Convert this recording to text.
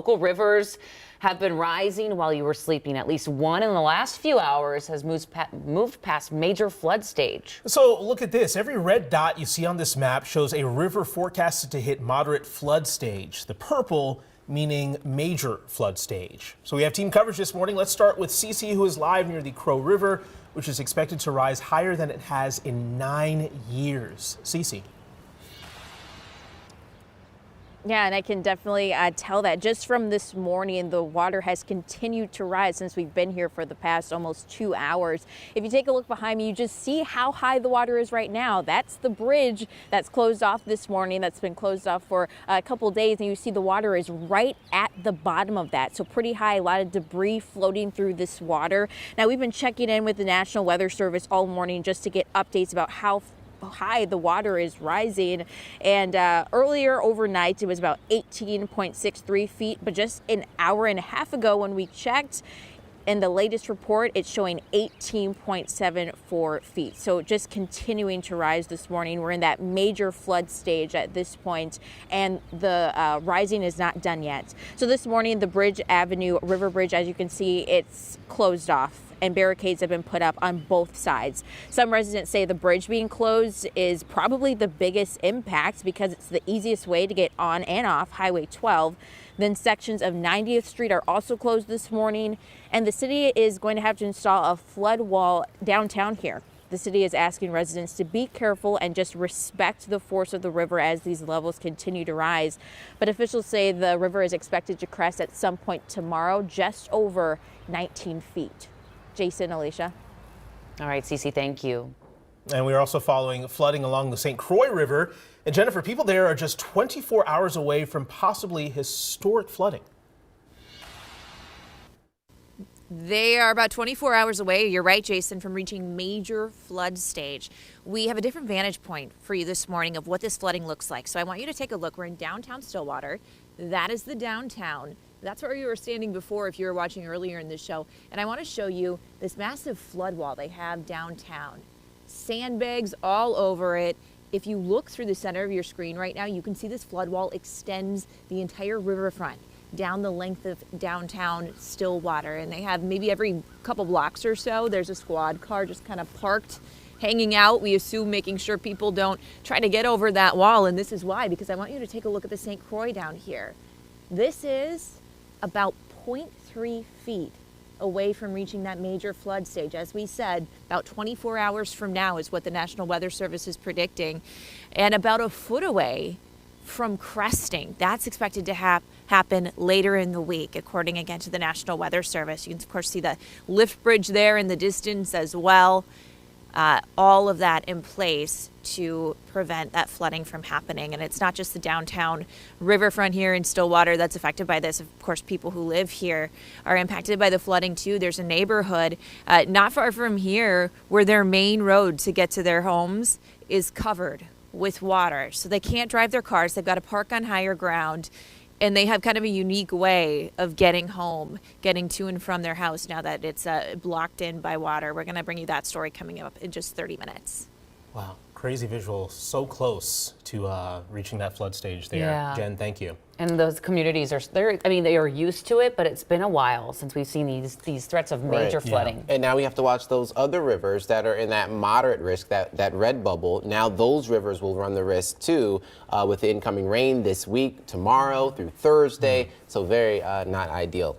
Local rivers have been rising while you were sleeping. At least one in the last few hours has moved past major flood stage. So look at this. Every red dot you see on this map shows a river forecasted to hit moderate flood stage. The purple meaning major flood stage. So we have team coverage this morning. Let's start with Cece, who is live near the Crow River, which is expected to rise higher than it has in 9 years. Cece. Yeah, and I can definitely tell that just from this morning, the water has continued to rise since we've been here for the past almost 2 hours. If you take a look behind me, you just see how high the water is right now. That's the bridge that's closed off this morning, that's been closed off for a couple days, and you see the water is right at the bottom of that. So pretty high, a lot of debris floating through this water. Now, we've been checking in with the National Weather Service all morning just to get updates about how high the water is rising, and earlier overnight it was about 18.63 feet, but just an hour and a half ago when we checked in the latest report, it's showing 18.74 feet. So just continuing to rise this morning. We're in that major flood stage at this point, and the rising is not done yet. So this morning, the Bridge Avenue River Bridge, as you can see, it's closed off, and barricades have been put up on both sides. Some residents say the bridge being closed is probably the biggest impact because it's the easiest way to get on and off Highway 12. Then sections of 90th Street are also closed this morning, and the city is going to have to install a flood wall downtown here. The city is asking residents to be careful and just respect the force of the river as these levels continue to rise. But officials say the river is expected to crest at some point tomorrow, just over 19 feet. Jason, Alicia. All right, Cece, thank you. And we are also following flooding along the St. Croix River. And Jennifer, people there are just 24 hours away from possibly historic flooding. They are about 24 hours away, you're right, Jason, from reaching major flood stage. We have a different vantage point for you this morning of what this flooding looks like. So I want you to take a look. We're in downtown Stillwater. That is the downtown. That's where you were standing before if you were watching earlier in this show. And I want to show you this massive flood wall they have downtown. Sandbags all over it. If you look through the center of your screen right now, you can see this flood wall extends the entire riverfront down the length of downtown Stillwater. And they have maybe every couple blocks or so, there's a squad car just kind of parked, hanging out. We assume making sure people don't try to get over that wall. And this is why, because I want you to take a look at the St. Croix down here. This is about 0.3 feet away from reaching that major flood stage. As we said, about 24 hours from now is what the National Weather Service is predicting, and about a foot away from cresting. That's expected to happen later in the week, according again to the National Weather Service. You can, of course, see the lift bridge there in the distance as well. All of that in place to prevent that flooding from happening. And it's not just the downtown riverfront here in Stillwater that's affected by this. Of course, people who live here are impacted by the flooding too. There's a neighborhood not far from here where their main road to get to their homes is covered with water. So they can't drive their cars. They've got to park on higher ground. And they have kind of a unique way of getting home, getting to and from their house now that it's blocked in by water. We're going to bring you that story coming up in just 30 minutes. Wow, crazy visual. So close to reaching that flood stage there. Yeah. Jen, thank you. And those communities they are used to it, but it's been a while since we've seen these threats of major flooding. Yeah. And now we have to watch those other rivers that are in that moderate risk, that red bubble. Now those rivers will run the risk too with the incoming rain this week, tomorrow through Thursday. So very not ideal.